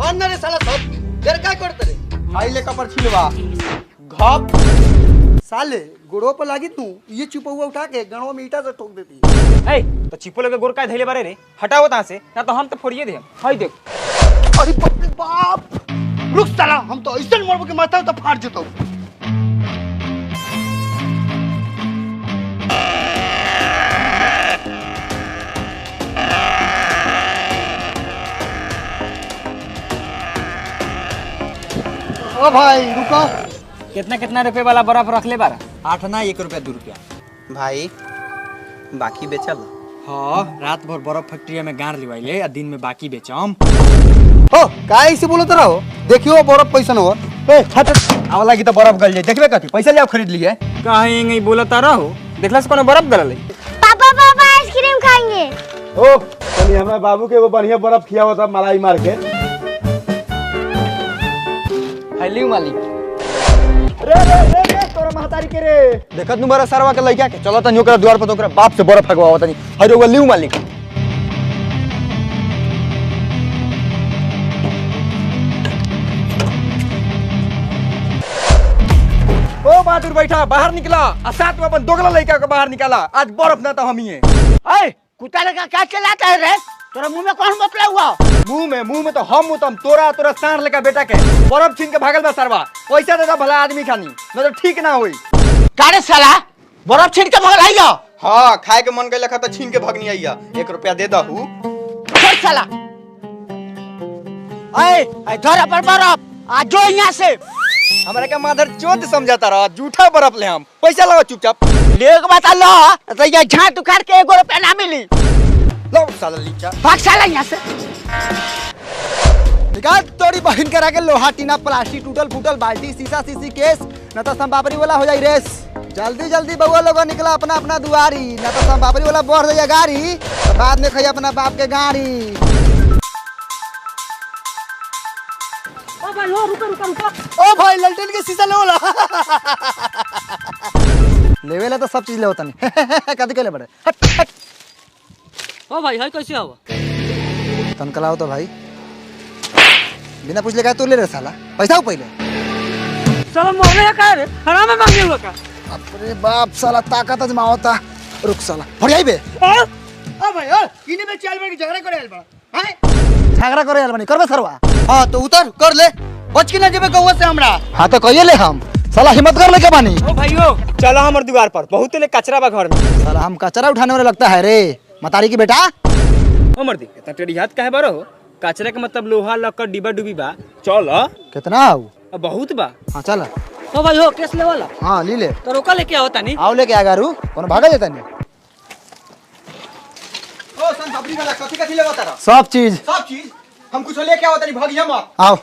मान ना रे साला सब देर काय करते रे खाई ले कपर छिलवा घप साले गोड़ो पर लागी तू ये चुपौआ उठा के गणवा में ईटा से ठोक देती ए तो चिपो लगे गोर काय धैले बारे रे हटाओ ता से ना तो हम तो फोड़िए दे हाय देख अरे बाप रे बाप रुक साला हम तो ऐसे मरबो के माथा तो फाड़ जतो ओ भाई रुको कितना रुपए वाला बर्फ रख ले बारा 8 ना 1 रुपया 2 रुपया भाई बाकी बेचल हाँ रात भर बर्फ फैक्ट्री में गाड़ लिवाइले आ दिन में बाकी बेचम हो काहे से बोलत रहो देखियो बर्फ पैसा न हो ए हट आवला की तो बर्फ गल जाए देखबे कथी पैसा ले खरीद लिए काहे नहीं बोलता रहो देखला से कोनो बर्फ गलल पापा पापा आइसक्रीम खाएंगे। ओ तनी हमरा बाबू के एगो बढ़िया बर्फ खियाओ त मलाई मार के हेलो मालिक रे रे रे रे तोरा महतारी के रे देखत नु बरा सरवा के लइका के चलो तनी ओकरा द्वार पर ओकरा बाप से बर्फ फगवाओ तनी हर एगो लिउ मालिक ओ बहादुर बैठा बाहर निकला आ साथ में अपन दोगला लइका के बाहर निकाला आज बर्फ ना तो हमी है ए कुत्ता लगा क्या चलाता है रे तोरा मुंह में कौन बतला हुआ मुंह में तो हम मुतम तोरा सांड लेका बेटा के बर्फ छीन के भागल बा सरवा पैसा दे दा भला आदमी खानी न तो ठीक ना होई कारे साला बर्फ छीन के भगल आइयो हां खाए के मन गइला त छीन के भगनी आइया 1 रुपया दे दहू छोड़ साला ए धर पर बर्फ आ जो यहां से हमरा के मादर चोद समझाता रहा झूठा बर्फ ले हम पैसा लगा चुपचाप ले के बता लो तो ये झाट उखाड़ के 1 रुपया ना मिली लो साला लीचा भाग साला यहां से निकाल तोड़ी बहन करा के लोहा टीना प्लास्टिक टूटल फूटल बाल्टी शीशा शीशी केस न तो संपापरी वाला हो जाई रेस जल्दी जल्दी बउआ लोग निकला अपना अपना दुआरी न तो संपापरी वाला बढ़ जाए गाड़ी तो बाद में खइया अपना बाप के गाड़ी ओ भाई ललटेन के शीशा लो ला लेवेला तो सब चीज ले होता नहीं कद के ले बड़े हट हट ओ भाई हाय कैसे हवा तन कलाओ तो भाई बिना पूछ ले का तू ले रे साला पैसा पहले साला मोहरे का रे हराम में मांगे हुआ का अरे बाप साला ताकत अजमावता रुक साला फड़ियाई बे ओ भाई ओ इने में चल बड़ के झगड़ा करे आइल बा हैं झगड़ा करे आल बनी करबे सरवा हां तो उतर कर ले बच के ना जेबे गौवा से हमरा हां तो कहिए ले हम साला हिम्मत कर ले के बानी ओ भाइयों चलो हमर दीवार पर बहुत ले कचरा बा घर में साला हम कचरा उठाने वाले लगता है रे मतारी की बेटा ओ मर्दी इतना टेढ़ी हाथ काहे बारो कचरा के मतलब लोहा लक्कड़ डिब्बा डुबी बा चल कितना आऊ बहुत बा हां चल ओ भाई हो केस ले वाला हां ली ले तो रोका लेके आओ तानी आओ लेके आ गारू कौन भागा जाता नहीं ओ सन पापड़ी वाला कथि कथि लेवा तारा सब चीज हम कुछ लेके आवत नहीं भागिया मत आओ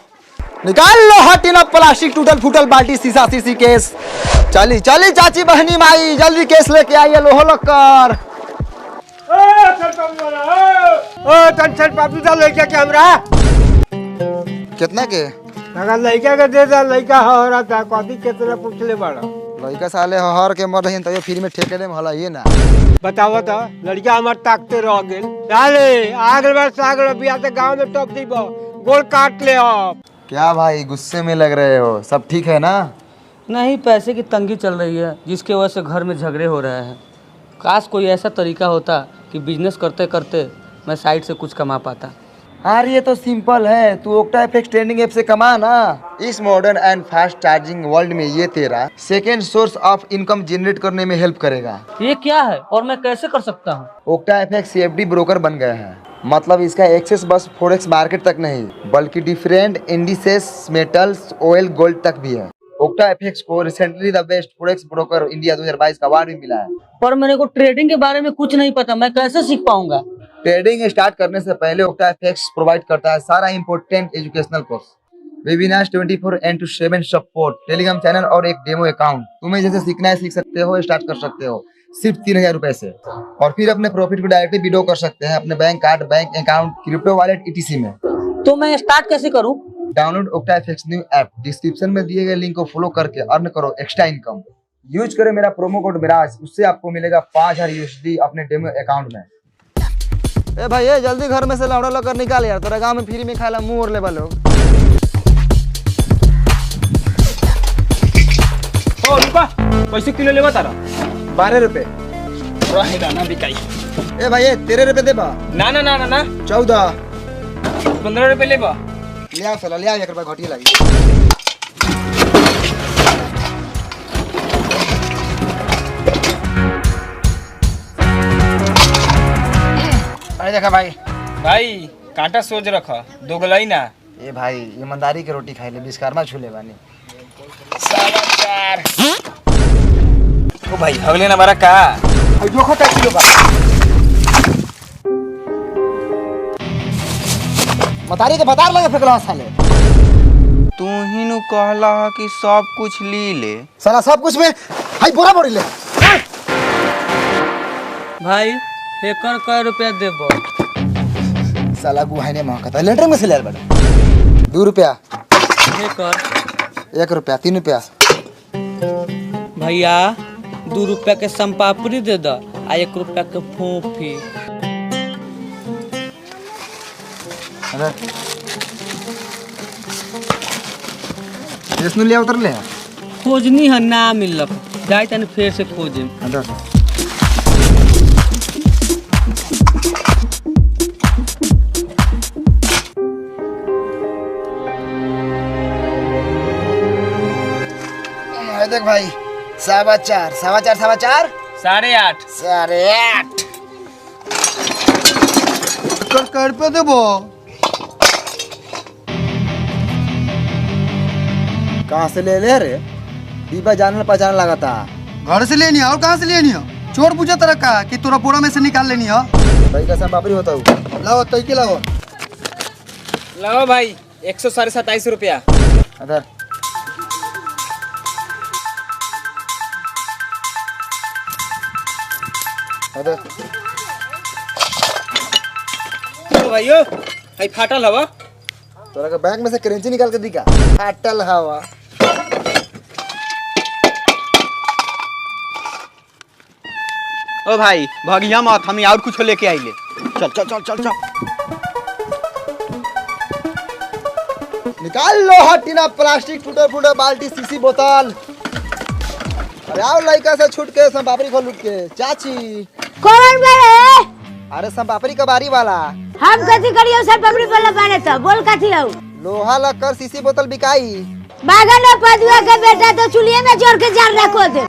निकाल लो हटिना प्लास्टिक टूटल फूटल बाल्टी शीशा शीशी केस चली चली चाची बहनी माई जल्दी केस लेके आइए लोहो लक्कर ओ टेंशन पापी दा लइका के हमरा कितना के अगर लइका के दे दा लइका हो रहा था कथी कितना पूछ ले बड़ा लड़का साले हर के मर रही तो फ्री में ठेके दे हला ये ना बताओ तो लड़का हमार ताकते रह गेल डाले आगल बार सागल बिया से गांव में टॉप दीबो गोल काट ले आप क्या भाई गुस्से में लग रहे हो सब ठीक है ना नहीं पैसे की तंगी चल रही है जिसके वजह से घर में झगड़े हो रहे हैं काश कोई ऐसा तरीका होता कि बिजनेस करते करते मैं साइड से कुछ कमा पाता यार ये तो सिंपल है तू ओक्टा एफएक्स ट्रेंडिंग ऐप से कमा ना इस modern and fast charging world में ये तेरा second source of income generate करने में हेल्प करेगा ये क्या है और मैं कैसे कर सकता हूँ ओक्टा एफएक्स सीएफडी ब्रोकर बन गया है मतलब इसका एक्सेस बस फॉरेक्स मार्केट तक नहीं बल्कि डिफरेंट इंडिसेस मेटल्स ऑयल गोल्ड तक भी है ओक्टा एफएक्स को रिसेंटली द बेस्ट फॉरेक्स ब्रोकर इंडिया 2022 का अवार्ड भी मिला है पर मेरे को ट्रेडिंग के बारे में कुछ नहीं पता मैं कैसे सीख पाऊंगा ट्रेडिंग स्टार्ट करने से पहले ओक्टा एफएक्स प्रोवाइड करता है सारा important educational course webinars 24/7 support Telegram channel और एक डेमो अकाउंट तुम्हें जैसे सीखना है सीख सकते हो स्टार्ट कर सकते हो सिर्फ 3000 रुपए से और फिर अपने प्रॉफिट को डायरेक्टली विड्रॉ कर सकते हैं अपने bank card bank account crypto wallet etc में तो मैं स्टार्ट कैसे करूँ download octa FX new app description में दिए गए लिंक को फॉलो करके अर्न करो एक्स्ट्रा इनकम यूज करें मेरा प्रोमो कोड मिराज उससे आपको मिलेगा 5000 USD अपने डेमो अकाउंट में ए भाई जल्दी घर में से लौड़ा लेकर निकाल यार तेरा गांव में फ्री में खाला मुंह और ले लोग ओ रुका, कैसे किलो लेवा तारा? 12 रुपए। रहेगा ना बिकाई। ए भाई 13 रुपए दे बा। ना ना ना ना ना 14। 15 रुपए लेबा। ले आओ साला, ले आओ, 1 रुपया घटिया लगी। अरे देखा भाई। भाई कांटा सोच रखा, दोगलाई ना। ए भाई ईमानदारी के रोटी खाई ले, विश्वकर्मा छूले बानी। 4.25। ओ भाई हगले ना मारा का? और जो खटा किलो बा। मतारी के बता लगे फेकला साले। तू ही नु कहला कि सब कुछ ली ले। साला सब कुछ में हाई बोरा बोरी ले। भाई एकर कै रुपया देबो? साला गुहाई ने महकता है, लेटर में से ले बड़ा। 2 रुपया। एकर 1 रुपया, 3 रुपया। भैया 2 रुपया के संपापड़ी दे द आ 1 रुपया के फोफी। अरे इसनु ले उतर ले। खोजनी है ना मिलक, जाए तनी फिर से खोजे। देख भाई 4.25, 4.25, 8.5। 8.5। कर पे देबो। कहाँ से ले ले रे? दीपा जानल पहचान लगाता। घर से लेनी है और कहाँ से लेनी है? चोर पूछा तरह का कि तोरा बोरा में से निकाल लेनी है। भाई कैसा पापड़ी होता हूँ। लाओ तई के लाओ। लाओ भाई 127 रुपया। अदर अदर ओ भाइयो, भाई फाटल हवा। तोरा के बैंक में से करेंसी निकाल के दिखा। फाटल हवा। ओ भाई भगिया मत, हम और कुछ लेके आइले। चल चल चल चल चल। निकाल लो हटीना, प्लास्टिक टूटे फूटे बाल्टी सीसी बोतल। अरे आओ लड़का से छूट के सब पापड़ी खोल लूट के। चाची कौन बड़े? अरे सब पापड़ी कबारी वाला। हम कथी करियो सर पबड़ी वाला बने तो बोल कथी हो? लोहा लक्कर सीसी बोतल बिकाई। बागन में पदुआ के बेटा तो चुलिए में जोड़ के जार रखो दे।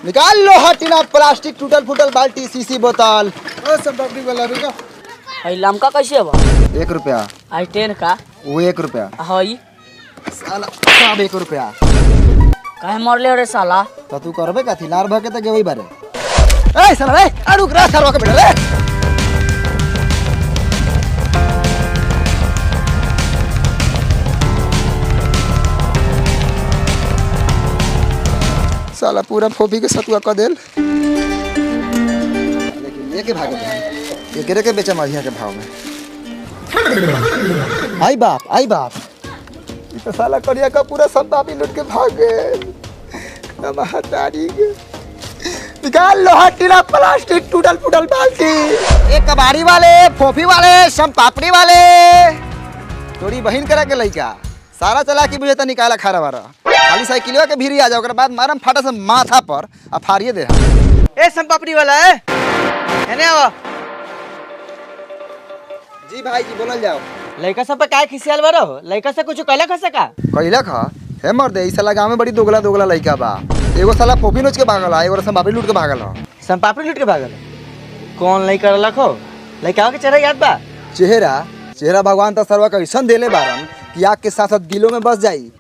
निकाल लो हटीना, प्लास्टिक टूटल फूटल बाल्टी सीसी बोतल। ओ सब पापड़ी वाला भी का। हई लमका कैसे बा? 1 रुपया। आई 10 का। वो 1 रुपया। हई साला सब 1 रुपया। काहे मरले रे साला? तो तू करबे कथी? लार भके त गेवई बारे। ए साला रे, आ रुक रे सरवा के बेटा रे। साला पूरा फोफी के सतुआ क देल। लेकिन ये के भागे ये केरे के बेचा मझिया के भाव में। आई बाप, आई बाप। ये तो साला करिया का पूरा संतापी लूट के भाग गए। महतारी के निकाल लो हटीना, प्लास्टिक टूटल फूटल बाल्टी। एक कबाड़ी वाले, फोफी वाले, सम पापड़ी वाले। तोरी बहिन करा के लइका सारा चला की बुझे त निकाला खारा वारा। खाली साइकिलवा के भीरी आ जाओ, ओकरा बाद मारम फाटा से माथा पर आ फाड़िए दे। ए सम पापड़ी वाला है, एने आओ। जी भाई जी बोलल जाओ। लड़का सब पे काय खिसियाल बारो? लड़का से कुछ कहला खसे का? कइला खा हे मर्दे, ई साला गांव में बड़ी दोगला दोगला लइका बा। एगो साला फोफी नोच के भागल है, एगो सम पापड़ी लूट के भागल है। सम पापड़ी लूट के भागल। कौन लइका रखो? लइका के चेहरा याद बा? चेहरा भगवान त सर्वा का ऐसन देले बारन कि आग के साथ साथ दिलों में बस जाई।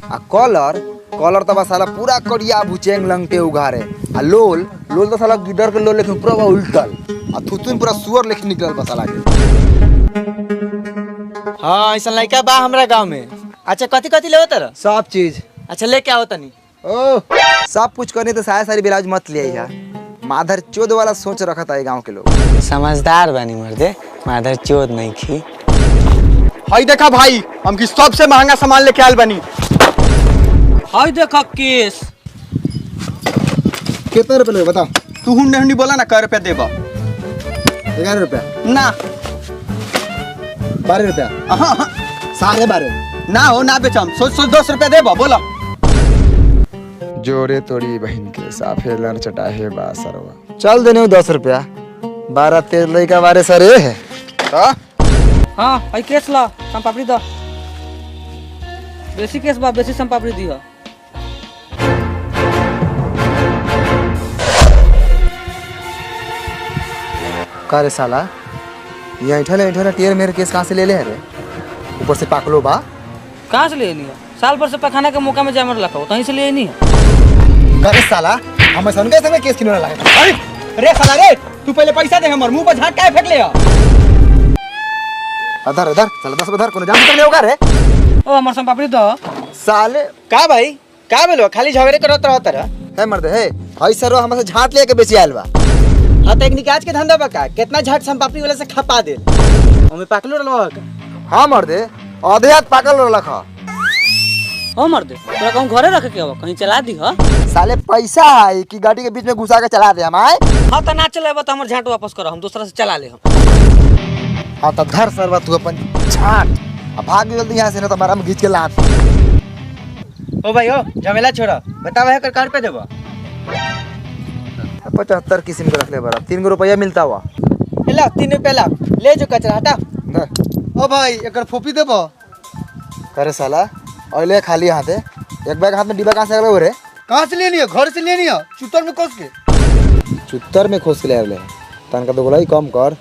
आ कलर तो साला पूरा करिया भुचेंग लंगटे उघारे। आ लोल तो साला गिडर के लोल लेकिन पूरा उल्टल। आ थुथुन पूरा सुअर लेकिन निकलल बा साला के। हाँ ऐसा लइका बा हमरा गांव में। अच्छा कथी कथी लेवत रह? सब चीज। अच्छा लेके आओ तनी। ओ सब कुछ करने तो सारी ब्लाउज मत ले आइहा। माधर चोद वाला सोच रखा था गांव के लोग। समझदार बनी मर्दे, माधर चोद नहीं खी। हाय देखा भाई, हम की सबसे महंगा सामान लेके आयल बनी। हई देखा केस। कितने रुपए ले बताओ? तू हुंडे हुंडी बोला ना, कै रुपया देबा? 11 रुपया। ना 12 रुपया। 12.5। ना हो ना बेचम, सोच 10 रुपया देबा बोला। जोरे तोड़ी बहन के साफे लड़ चटाहे बा सरवा। चल देने 10 रुपया 12-13 लड़का बारे सरे है का? हाँ आई केस ला सम पापड़ी द बेसी केस बा बेसी सम पापड़ी दी है। का रे साला ये ऐठा टीयर मेरे केस कहाँ से ले रे? ऊपर से पाकलो बा। कहाँ से ले नहीं है? साल भर से पखाने के मौका में जामर रखा हो तहीं से ले नहीं है। का रे साला हमें सन के संगे केस किनो ना लागे। अरे रे साला रे, तू पहले पैसा दे, हमर मुंह पर झाट काहे फेंक ले? अधर चल 10 बधर कोनो जान कर होगा रे। ओ हमर सम पापड़ी दो। साले का भाई का बोलो, खाली झगड़े करत रहत रह। है मर्द है हई सरो हमसे झाट लेके बेची आइल बा। हां तो एक निकाज के धंधा बका, कितना झाट संपापड़ी वाला से खपा दे। हमें पाकलो रहलो का। हां मर्द आधे हाथ पाकल रखा। ओ मर्दे तोरा कहूं घरे रख के हो कहीं चला दी हो। साले पैसा है कि गाड़ी के बीच में घुसा के चला दे हम आए। हां त ना चलेबो त हमर झाट वापस करो, हम दूसरा से चला ले हम। हां तो धर सरवा तू अपन झाट अब भाग जल्दी यहां से, ना तो हमारा हम घींच के लात। ओ भाई ओ झमेला छोड़ा, बतावा है कर कार पे देबो। 75 किस्म के रख ले बरा 3 रुपया मिलता हुआ। ला 3 रुपया ला ले जो कचरा हटा। ओ भाई एकर फोपी देबो। करे साला ओले खाली हाथ है, एक बैग हाथ में डिब्बा कहां से आवे रे? कहाँ से लेनी है? घर से लेनी है, चुतर में कस के। चुत्तर में खोस के ले आवे तन का तो गोलाई कम कर।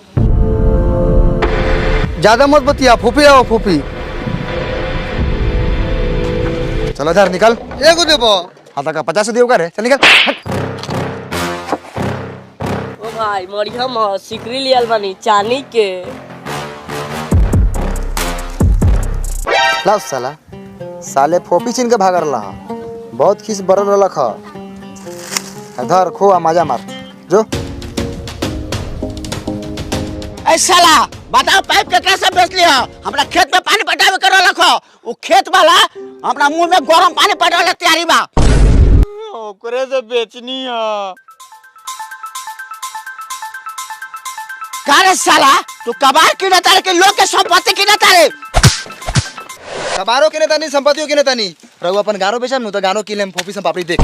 ज्यादा मत बतिया, फोपी आओ फोपी। चलो इधर निकल। एगो देबो। हां का 50 दियो का रे, चल निकल। ओ भाई मरिया म सिकरी लियल बानी चांदी के। लाओ साला साले फोपी छीन के भागर रहा, बहुत खीस बरल रख। इधर खो आ मजा मार जो। ऐ साला बताओ पाइप केकरा से बेच लिया? हमरा खेत में पानी पटावे कर रखो, वो खेत वाला हमरा मुंह में गरम पानी पटावे तैयारी बा। ओकरे से बेचनी है। का रे साला तू कबाड़ किने तारे के लोग के संपत्ति किने तारे? कबारो के नेता नहीं, संपत्तियों के नेता नहीं। रहू अपन गारो बेचम नु तो गानो किलेम फोपी से पापड़ी देख।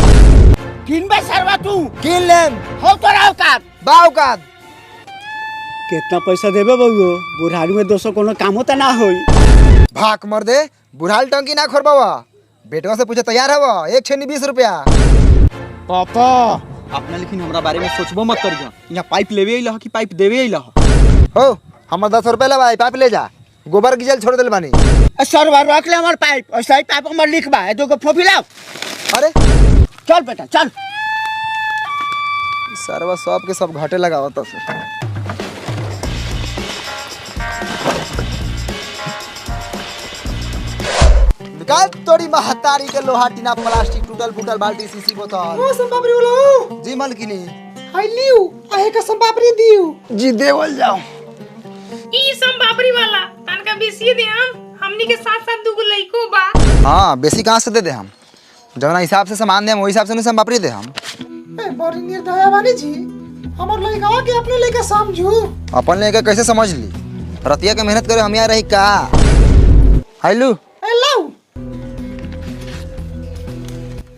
किनबे सरवा तू? किन लेम हो तो राव का बाव का। कितना पैसा देबे बउओ? बुढ़ारी में दोसो कोनो काम होता ना होई। भाग मर दे बुढ़ाल टंकी ना खोरबावा। बेटवा से पूछे तैयार हवा, एक छेनी 20 रुपया। पापा अपना लेकिन हमरा बारे में सोचबो मत करियो। यहाँ पाइप लेवे अइला कि पाइप देवे अइला? हो हमर 10 रुपया ले भाई, पाइप ले जा। गोबर गिजल छोड़ देल बानी। सरवा रख ले हमर पाइप, ऐसा ही पाइप हमर लिखबा है, दो को फोफी लाओ। अरे चल बेटा चल। सरवा सब के सब घाटे लगावत से। निकाल तोड़ी महतारी के लोहा टीना प्लास्टिक टूटल फूटल बाल्टी शीशी बोतल। ओ संपापड़ी वाला जी मलकिनी आई लियो आहे का संपापड़ी दियो। जी देवल जाओ। ई संपापड़ी वाला तनका बेसी दे, हमनी के साथ साथ दुगो लइको बा। हां बेसी कहां से दे दे हम? जवना हिसाब से सामान दे हम वही हिसाब से हम पापड़ी दे हम। ए बड़ी निर्दया वाली जी, हमर लइका के अपने लेके समझू। अपन लेके कैसे समझ ली? रतिया के मेहनत करे हम यहाँ रही का? हाइलू ए लाओ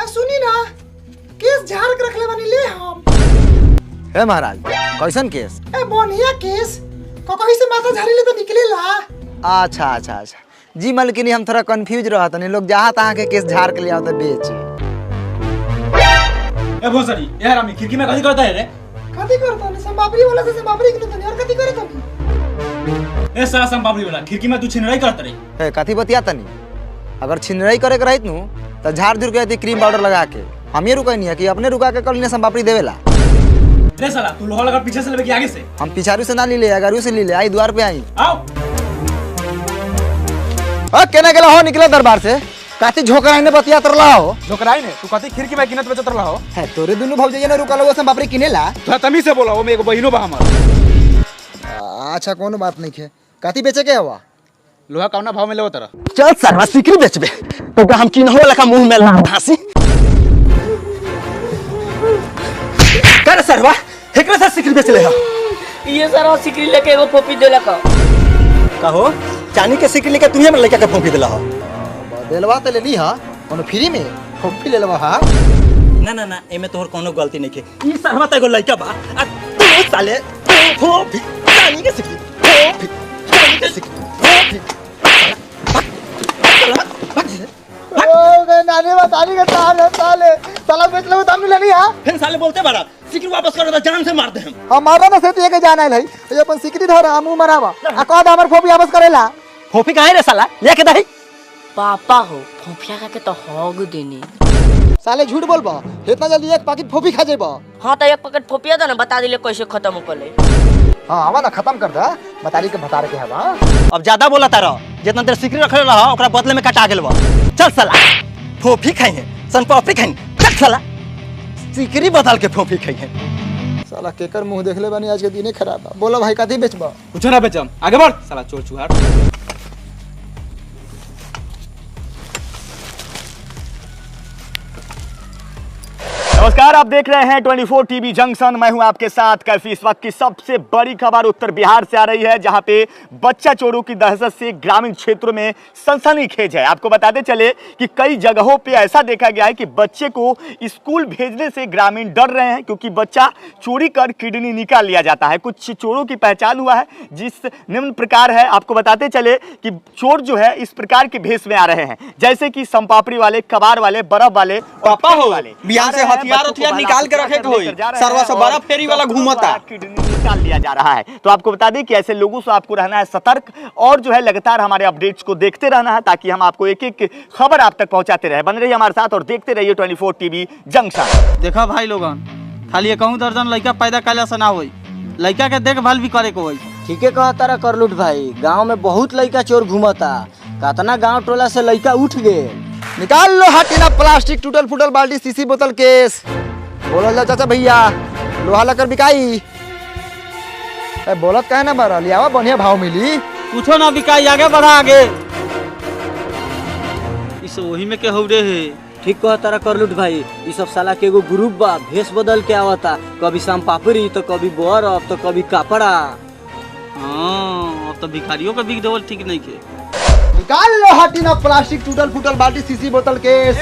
ए सुनी ना, केस झाड़ के रख ले बनी ले हम। हे महाराज कैसन केस? ए बढ़िया केस, कहीं से माथा झाड़ी ले तो निकलेला। अच्छा जी मलकिनी हम थोड़ा कंफ्यूज रहा था, लोग जहाँ तहाँ के केस झाड़ के ले आओ तो बेच। ए भोसड़ी यार हम खिड़की में कथी करता है रे? कथी करता नहीं संपापड़ी वाला से संपापड़ी के नहीं, और कथी करे तनी? ए साला संपापड़ी वाला खिड़की में तू छिनराई करत रे? ए कथी बतिया तनी? अगर छिनराई करे के रहित नु तो झाड़ झुड़ के आती क्रीम पाउडर लगा के। हम ये रुकई नहीं है कि अपने रुका के कल ने संपापड़ी देवेला। रे साला तू लोहा लगा पीछे से लेके आगे से? हम पिछारू से ना ले ले, अगारू से ले ले। आई द्वार पे आई। आओ केना गेला हो? निकला दरबार से काती झोकराई ने बतिया तरला हो। झोकराई ने तू कथी खिड़की में किनत बेचत रहा हो? है तोरे दुनु भौजाई ने रुका लगो संपापड़ी किनेला। तो तमी से बोला, ओ में एगो बहिनो बा हमर। अच्छा कोनो बात नहीं है। काती बेचे के हवा? लोहा कौना भाव में लेवत तरा? चल सरवा सिकरी बेचबे तो हम किनहो लखा मुंह में लाम धासी। कर सरवा एकरा से सिकरी बेच ले हो। ये सारा सिकरी लेके एगो फोपी देला का। कहो चांदी के सिकरी लेके तुम्हें लेके के फोपी देला हो। दिलवा तो ले ली हा, कोनो फ्री में फोपी ले लेवा हा। ना ना ना एमे तोहर कोनो गलती नहीं के ई सरवा त एगो लइका बा आ तू साले फोफी जानी के सिकी फोफी जानी के सिकी फोफी नानी बतानी के साले साला बेच लो दाम मिला नहीं हां फिर साले बोलते बारा सिकरी वापस करो तो जान से मार दे हम हमारा ना से तो के जाना है ये अपन सिकरी धर हमू मरावा आ कद हमर फोपी वापस करेला फोफी काहे रे साला लेके दही पापा हो फोफिया का के तो होग देनी साले झूठ बोलबा इतना जल्दी एक पैकेट फोपी खा जेबा हाँ तो एक पैकेट फोफिया दो ना बता दिले कैसे खत्म कर ले हां आवा ना खत्म कर दा बतारी के बता के हवा अब ज्यादा बोला तारा जितना देर सिकरी रखले रहा ओकरा बदले में कटा गेलबा चल साला फोफी खाइए सन पापड़ी खाइए चल साला सिकरी बदल के फोफी खाइए साला केकर मुंह देखले बानी आज के दिने खराब बा बोलो भाई कथी बेचबा कुछ ना बेचम आगे बढ़ साला चोर चुहार नमस्कार, आप देख रहे हैं 24 टीवी जंक्शन। मैं हूं आपके साथ कैफी। इस वक्त की सबसे बड़ी खबर उत्तर बिहार से आ रही है, जहां पे बच्चा चोरों की दहशत से ग्रामीण क्षेत्रों में सनसनीखेज है। आपको बताते चले कि कई जगहों पे ऐसा देखा गया है कि बच्चे को स्कूल भेजने से ग्रामीण डर रहे हैं, क्योंकि बच्चा चोरी कर किडनी निकाल लिया जाता है। कुछ चोरों की पहचान हुआ है जिस निम्न प्रकार है। आपको बताते चले कि चोर जो है इस प्रकार के भेष में आ रहे हैं, जैसे कि संपापड़ी वाले, कबाड़ वाले, बर्फ वाले, पापा हो वाले बिहार से हथियार निकाल के रखे के होई सरवा से बड़ा फेरी वाला घूमता किडनी निकाल लिया जा रहा है। तो आपको बता दें कि ऐसे लोगों से आपको रहना है सतर्क, और जो है लगातार हमारे अपडेट्स को देखते रहना है, ताकि हम आपको एक एक खबर आप तक पहुंचाते रहे। बन रहिए हमारे साथ और देखते रहिए 24 टीवी जंक्शन। देखा भाई लोगन, खाली कहूँ दर्जन लड़का पैदा कैला से ना होई, लड़का के देखभाल भी करे को होई। ठीके कहा तारा करलूट भाई, गांव में बहुत लड़का चोर घूमता, कतना गांव टोला से लड़का उठ गए। निकाल लो हटिना प्लास्टिक, टूटल फूटल बाल्टी, सीसी बोतल, केस। बोलो जा चाचा भैया, लोहा लकर बिकाई। बोलत कहे ना बारा लियावा, बढ़िया भाव मिली। कुछो ना बिकाई, आगे बढ़ा आगे। इस वही में के हो रे है। ठीक कहा तारा करलूट भाई, ये सब साला के एगो ग्रुप बा, भेष बदल के आवता, कभी शाम पापड़ी तो कभी बर्फ तो कभी कपड़ा। हाँ, अब तो भिखारियों का बिक देवल ठीक नहीं के। निकाल लो हटिना प्लास्टिक, टूटल फूटल बाल्टी, सीसी बोतल, केस।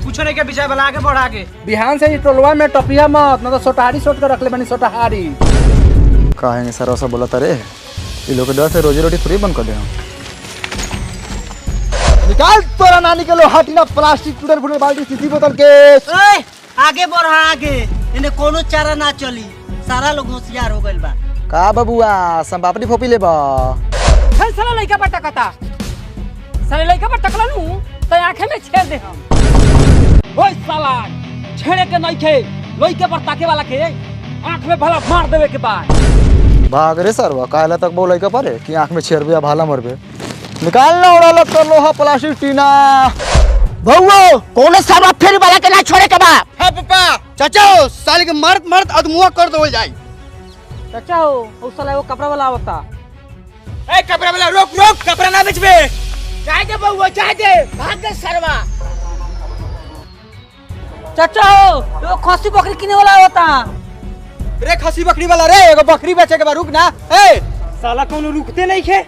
कुछ नहीं के विषय वाला आगे बढ़ा के। बिहान से टोलवा में टपिया मत, ना तो सोटहारी सोट कर रख ले बनी सोटहारी। कहेंगे सर ऐसा बोला तारे, ये लोग के डर से रोजी रोटी फ्री बंद कर दे हम। निकाल तोरा नानी के लो हटिना प्लास्टिक, टूटल फूटल बाल्टी, सीसी बोतल, केस। आगे बढ़ा आगे, इन्हें कोनो चारा ना चली, सारा लोग होशियार हो गइल बा। का बबुआ संपापड़ी फोपी लेबा? साला लइका पर टकता, साले लइका पर टकला नु तो आंखें में छेद दे हम। ओए साला, छेड़े के नहीं थे, लइके पर ताके वाला के आंख में भला मार देवे के बाद। भाग रे सरवा, काला तक बोलै के परे कि आंख में छेड़बे भाला मरबे। निकाल लो उड़ा लो तो लोहा प्लास्टिक टीना। भौओ कोनो सारा फेरी वाला के ना छोड़े के बा। हां पापा चाचा साले के मरत मरत अदमुआ कर दो जाई। चाचा हो उस साला वो कपड़ा वाला आवता। ए कपड़ा वाला रोक रोक, कपड़ा ना बेचबे। जाए दे बउआ, जाए दे, भाग दे सरवा। चाचा हो वो खसी बकरी किने वाला आवता। रे खसी बकरी वाला रे, एगो बकरी बेचे के बा, रुक ना। ए साला कोनो रुकते नहीं खे।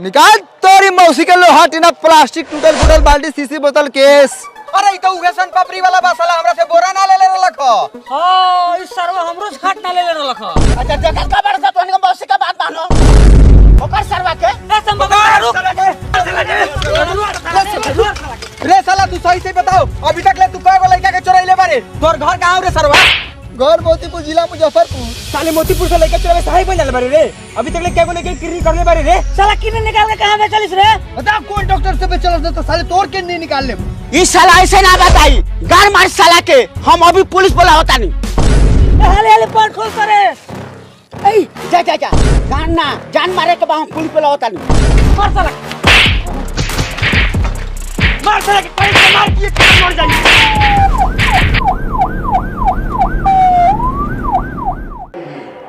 निकाल तोरी मौसी के लोहा टीना प्लास्टिक, टूटल फूटल बाल्टी, सीसी बोतल, केस। अरे ई तो उगे सन पापड़ी वाला बा, साला हमरा से बोरा ना ले ले रखो। हां इस सरवा हमरो घाट ना ले ले रखो। अच्छा जगह का बड़ा सा तोनी के मौसी का बात मानो, ओकर सरवा के ए संभव रुक। रे साला तू सही से बताओ, अभी तक ले तू कएगो लड़का के चोरैले बारे? तोर घर कहां रे सरवा? घर मोतीपुर जिला मुजफ्फरपुर। साले मोतीपुर से लड़का चोरैले सही बोल बारे रे। अभी तक ले केगो लेके किरी करले बारे रे? साला किने निकाल के कहां बेचलिस रे? बता कौन डॉक्टर से बेचलस तो साले तोर के नहीं निकाल ले। ई साला ऐसे ना बताई, गार मार साला के, हम अभी पुलिस बोला होता नहीं। हाले हाले पट खोल करे। ए जा जा जा, गान ना जान मारे के बा, हम पुलिस बोला होता नहीं। मार साला, मार साला के पैर से मार के मर जाई।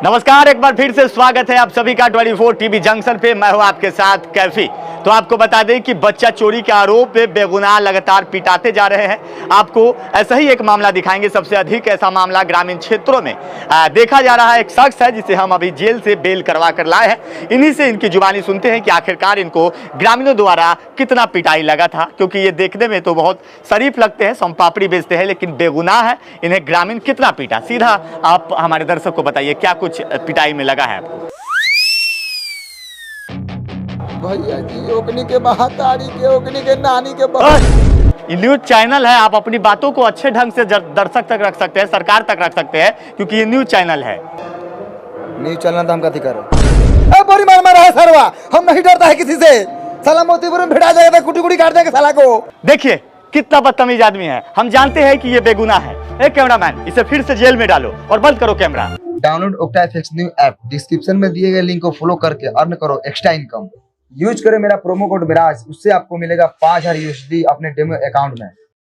नमस्कार, एक बार फिर से स्वागत है आप सभी का 24 टीवी जंक्शन पे। मैं हूं आपके साथ कैफी। तो आपको बता दें कि बच्चा चोरी के आरोप पे बेगुनाह लगातार पिटाते जा रहे हैं। आपको ऐसा ही एक मामला दिखाएंगे। सबसे अधिक ऐसा मामला ग्रामीण क्षेत्रों में देखा जा रहा है। एक शख्स है जिसे हम अभी जेल से बेल करवा कर लाए हैं। इन्हीं से इनकी जुबानी सुनते हैं कि आखिरकार इनको ग्रामीणों द्वारा कितना पिटाई लगा था, क्योंकि ये देखने में तो बहुत शरीफ लगते हैं, सोमपापड़ी बेचते हैं, लेकिन बेगुनाह है। इन्हें ग्रामीण कितना पीटा, सीधा आप हमारे दर्शक को बताइए क्या कुछ पिटाई में लगा है आपको। भैया जी ओकनी के महातारी के ओकनी के नानी के ये न्यूज चैनल है, आप अपनी बातों को अच्छे ढंग से दर्शक तक रख सकते हैं, सरकार तक रख सकते हैं, क्योंकि ये न्यूज चैनल है। न्यूज चैनल तो हम कथी करो? बोरी मार मारा है सरवा, हम नहीं डरता है किसी से। साला मोतीपुर में भिड़ा जाएगा, कुटी कुटी काट देंगे साला को। देखिए कितना बदतमीज आदमी है। हम जानते हैं कि ये बेगुनाह है। ए कैमरामैन, इसे फिर से जेल में डालो और बंद करो camera. Download octa FX new app, description में दिए गए लिंक को फॉलो करके अर्न करो एक्स्ट्रा इनकम। यूज करें मेरा प्रोमो कोड विराज, उससे आपको मिलेगा 5000 USD अपने डेमो अकाउंट में।